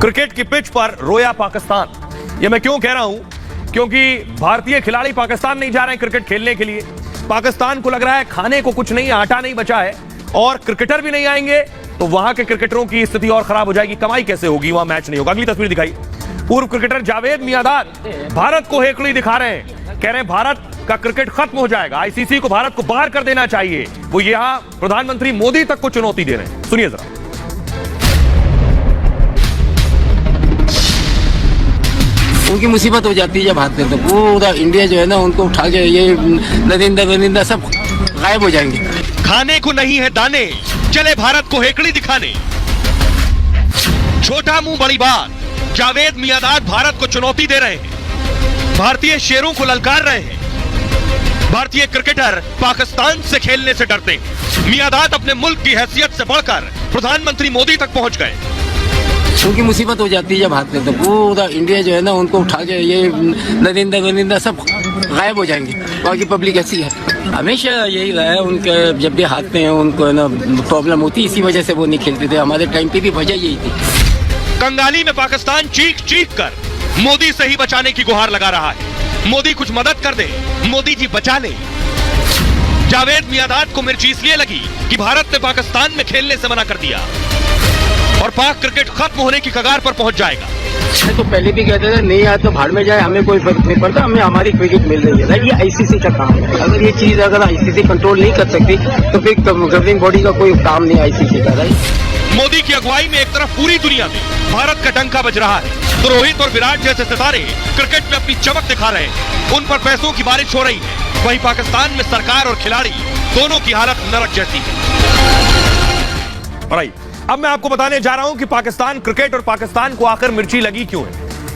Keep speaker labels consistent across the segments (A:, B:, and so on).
A: Cricket की pitch पर रोया पाकिस्तान। यह मैं क्यों कह रहा हूं? क्योंकि भारतीय खिलाड़ी पाकिस्तान नहीं जा रहे हैं क्रिकेट खेलने के लिए। पाकिस्तान को लग रहा है खाने को कुछ नहीं, आटा नहीं बचा है और क्रिकेटर भी नहीं आएंगे तो वहां के क्रिकेटरों की स्थिति और खराब हो जाएगी। कमाई कैसे होगी, वहां मैच नहीं होगा। अगली तस्वीर दिखाई, पूर्व क्रिकेटर जावेद मियांदाद भारत को हेकड़ी दिखा रहे हैं, कह रहे हैं भारत का क्रिकेट खत्म हो जाएगा, आईसीसी को भारत को बाहर कर देना चाहिए। वो यहां प्रधानमंत्री मोदी तक को चुनौती दे रहे हैं। सुनिए जरा।
B: उनकी मुसीबत हो जाती है जब हारते हैं तो पूरा इंडिया जो है ना उनको उठा के ये नरिंदा सब गायब हो जाएंगे।
C: खाने को नहीं है दाने, चले भारत को हेकड़ी दिखाने। छोटा मुंह बड़ी बात, जावेद मियांदाद भारत को चुनौती दे रहे हैं, भारतीय शेरों को ललकार रहे हैं। भारतीय क्रिकेटर पाकिस्तान से खेलने से डरते हैं। मियांदाद अपने मुल्क की हैसियत से बढ़कर प्रधानमंत्री मोदी तक पहुंच गए।
B: उनकी मुसीबत हो जाती है जब हारते हैं तो पूरा इंडिया जो है ना उनको उठा के ये नरिंदा सब गायब हो जाएंगे। बाकी पब्लिक ऐसी है, हमेशा यही रहा है। उनके जब भी हारते हैं उनको ना प्रॉब्लम होती है, इसी वजह से वो नहीं खेलते थे। हमारे टाइम पे भी वजह यही थी।
C: कंगाली में पाकिस्तान चीख चीख कर मोदी से ही बचाने की गुहार लगा रहा है। मोदी कुछ मदद कर दे, मोदी जी बचा ले। जावेद मियांदाद को मिर्ची इसलिए लगी कि भारत ने पाकिस्तान में खेलने से मना कर दिया और पाक क्रिकेट खत्म होने की कगार पर पहुंच जाएगा।
B: तो पहले भी कहते थे नहीं आया तो भाड़ में जाए, हमें कोई फर्क नहीं पड़ता, हमें हमारी क्रिकेट मिल रही है। ये आईसीसी का काम है। अगर ये चीज अगर आईसीसी कंट्रोल नहीं कर सकती तो फिर गवर्निंग बॉडी का कोई काम नहीं आईसीसी का।
C: मोदी की अगुवाई में एक तरफ पूरी दुनिया में भारत का डंका बज रहा है तो रोहित और विराट जैसे सितारे क्रिकेट में अपनी चमक दिखा रहे हैं। उन पर पैसों की बारिश हो रही है। वहीं पाकिस्तान में सरकार और खिलाड़ी दोनों की हालत नरक जैसी है।
A: अब मैं आपको बताने जा रहा हूं कि पाकिस्तान क्रिकेट और पाकिस्तान को आखिर मिर्ची लगी क्यों है,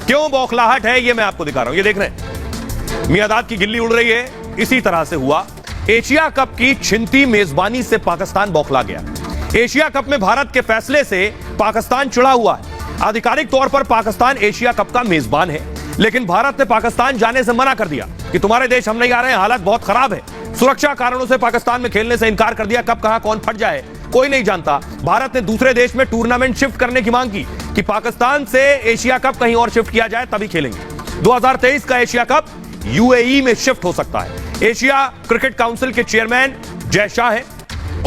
A: क्यों बौखलाहट है, ये मैं आपको दिखा रहा हूं। ये देख रहे हैं मियांदाद की गिल्ली उड़ रही है। इसी तरह से हुआ एशिया कप की छिनती मेजबानी से पाकिस्तान बौखला गया। एशिया कप में भारत के फैसले से पाकिस्तान चिढ़ा हुआ है। आधिकारिक तौर पर पाकिस्तान एशिया कप का मेजबान है, लेकिन भारत ने पाकिस्तान जाने से मना कर दिया कि तुम्हारे देश हम नहीं आ रहे हैं, हालत बहुत खराब है। सुरक्षा कारणों से पाकिस्तान में खेलने से इनकार कर दिया। कब कहां कौन फट जाए कोई नहीं जानता। भारत ने दूसरे देश में टूर्नामेंट शिफ्ट करने की मांग की कि पाकिस्तान से एशिया कप कहीं और शिफ्ट किया जाए तभी खेलेंगे। 2023 का एशिया कप यूएई में शिफ्ट हो सकता है। एशिया क्रिकेट काउंसिल के चेयरमैन जय शाह है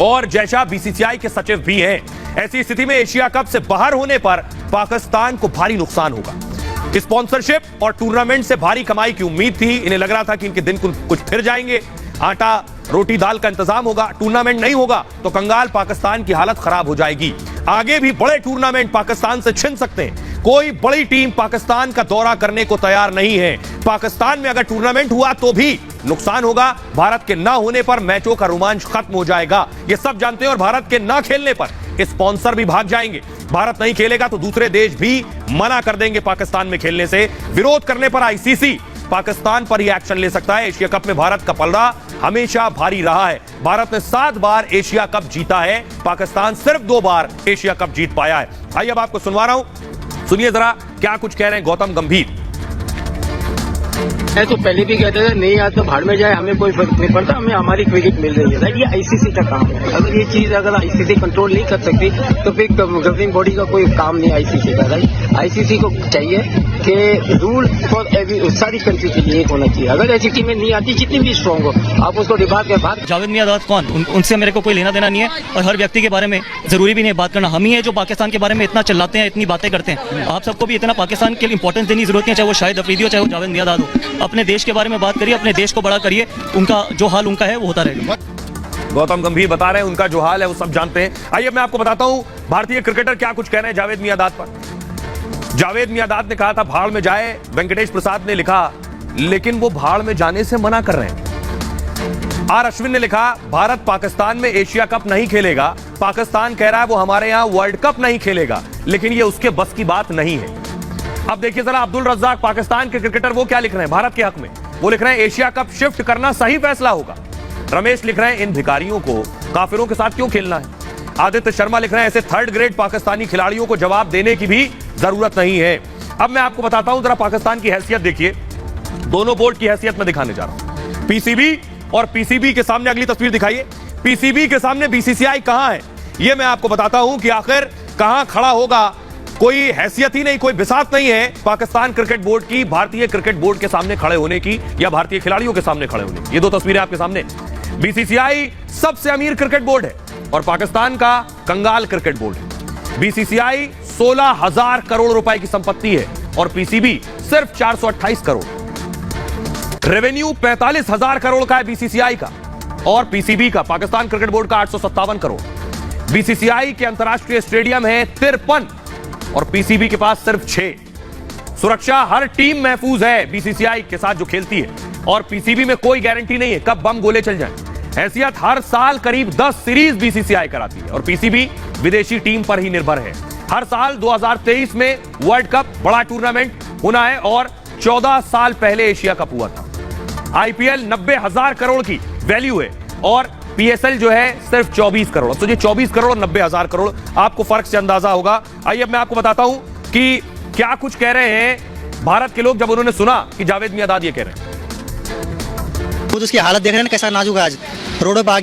A: और जय शाह बीसीसीआई के सचिव भी हैं। ऐसी स्थिति में एशिया कप से बाहर होने पर पाकिस्तान को भारी नुकसान होगा। स्पॉन्सरशिप और टूर्नामेंट से भारी कमाई की उम्मीद थी। इन्हें लग रहा था कि इनके दिन कुछ फिर जाएंगे, आटा रोटी दाल का इंतजाम होगा। टूर्नामेंट नहीं होगा तो कंगाल पाकिस्तान की हालत खराब हो जाएगी। आगे भी बड़े टूर्नामेंट पाकिस्तान से छिन सकते हैं। कोई बड़ी टीम पाकिस्तान का दौरा करने को तैयार नहीं है। पाकिस्तान में अगर टूर्नामेंट हुआ तो भी नुकसान होगा। भारत के ना होने पर मैचों का रोमांच खत्म हो जाएगा, ये सब जानते हैं। और भारत के ना खेलने पर स्पॉन्सर भी भाग जाएंगे। भारत नहीं खेलेगा तो दूसरे देश भी मना कर देंगे पाकिस्तान में खेलने से। विरोध करने पर आईसीसी पाकिस्तान पर ही एक्शन ले सकता है। एशिया कप में भारत का पलड़ा हमेशा भारी रहा है। भारत ने 7 बार एशिया कप जीता है, पाकिस्तान सिर्फ 2 बार एशिया कप जीत पाया है। आइए अब आपको सुनवा रहा हूं, सुनिए जरा क्या कुछ कह रहे हैं गौतम गंभीर।
B: तो पहले भी कहते थे नहीं आया तो भाड़ में जाए, हमें कोई फर्क नहीं पड़ता, हमें हमारी क्रिकेट मिल रही है। ये आईसीसी का काम है। अगर ये चीज अगर आईसीसी कंट्रोल नहीं कर सकती तो फिर गवर्निंग बॉडी का कोई काम नहीं आईसीसी का। आईसीसी को चाहिए कि रूल फॉर सारी कंट्री के लिए एक होना चाहिए। अगर ऐसी टीमें नहीं आती जितनी भी स्ट्रॉन्ग हो, आप उसको डिबार के बाद।
D: जावेद मियांदाद कौन, उनसे मेरे को कोई लेना देना नहीं है और हर व्यक्ति के बारे में जरूरी भी नहीं बात करना। हम ही है जो पाकिस्तान के बारे में इतना चिल्लाते हैं, इतनी बातें करते हैं। आप सबको भी इतना पाकिस्तान के लिए इंपॉर्टेंस देने की जरूरत है, चाहे वो शाहिद अफरीदी हो चाहे वो जावेद मियांदाद हो। अपने देश के बारे में बात करिए, अपने देश को बड़ा करिए, उनका जो हाल उनका है वो होता रहेगा।
A: गौतम गंभीर बता रहे हैं उनका जो हाल है वो सब जानते हैं। आइए मैं आपको बताता हूं भारतीय क्रिकेटर क्या कुछ कह रहे हैं जावेद मियांदाद पर। जावेद मियांदाद ने कहा था भाड़ में जाए, वेंकटेश प्रसाद ने लिखा लेकिन वो भाड़ में जाने से मना कर रहे हैं। आर अश्विन ने लिखा भारत पाकिस्तान में एशिया कप नहीं खेलेगा, पाकिस्तान कह रहा है वो हमारे यहां वर्ल्ड कप नहीं खेलेगा, लेकिन ये उसके बस की बात नहीं है। अब देखिए जरा अब्दुल रज्जाक पाकिस्तान के क्रिकेटर वो क्या लिख रहे हैं भारत के हक में। वो लिख रहे हैं एशिया कप शिफ्ट करना सही फैसला होगा। रमेश लिख रहे हैं इन भिखारियों को काफिरों के साथ क्यों खेलना है। आदित्य शर्मा लिख रहे हैं ऐसे थर्ड ग्रेड पाकिस्तानी खिलाड़ियों को जवाब देने की भी जरूरत नहीं है। अब मैं आपको बताता हूं जरा पाकिस्तान की हैसियत देखिए, दोनों बोर्ड की हैसियत में दिखाने जा रहा हूं। पीसीबी और पीसीबी के सामने अगली तस्वीर दिखाइए। पीसीबी के सामने बीसीसीआई कहां है, यह मैं आपको बताता हूं कि आखिर कहां खड़ा होगा कोई हैसियत ही नहीं, कोई बिसात नहीं है पाकिस्तान क्रिकेट बोर्ड की भारतीय क्रिकेट बोर्ड के सामने खड़े होने की या भारतीय खिलाड़ियों के सामने खड़े होने की। ये दो तस्वीरें आपके सामने। बीसीसीआई सबसे अमीर क्रिकेट बोर्ड है और पाकिस्तान का कंगाल क्रिकेट बोर्ड है। बीसीसीआई 16,000 करोड़ रुपए की संपत्ति है और पीसीबी सिर्फ 428 करोड़। रेवेन्यू 45,000 करोड़ का है बीसीसीआई का और पीसीबी का, पाकिस्तान क्रिकेट बोर्ड का 857 करोड़। बीसीसीआई के अंतरराष्ट्रीय स्टेडियम है 53 और पीसीबी के पास सिर्फ 6। सुरक्षा, हर टीम महफूज है बीसीसीआई के साथ जो खेलती है और पीसीबी में कोई गारंटी नहीं है कब बम गोले चल जाएं। हैसियत, हर साल करीब 10 सीरीज बीसीसीआई कराती है और पीसीबी विदेशी टीम पर ही निर्भर है। हर साल 2023 में वर्ल्ड कप बड़ा टूर्नामेंट होना है और 14 साल पहले एशिया कप हुआ था। आईपीएल 90,000 करोड़ की वैल्यू है और पीएसएल जो है सिर्फ 24 करोड़। तो ये 24 करोड़ और 90,000 करोड़, आपको फर्क से अंदाजा होगा। आइए अब मैं आपको बताता हूं कि क्या कुछ कह रहे हैं भारत के लोग जब उन्होंने सुना कि जावेद मियांदाद ये कह रहे हैं।
E: खुद उसकी हालत देख रहे हैं कैसा नाजुक है, आज रोडों पर आ गया।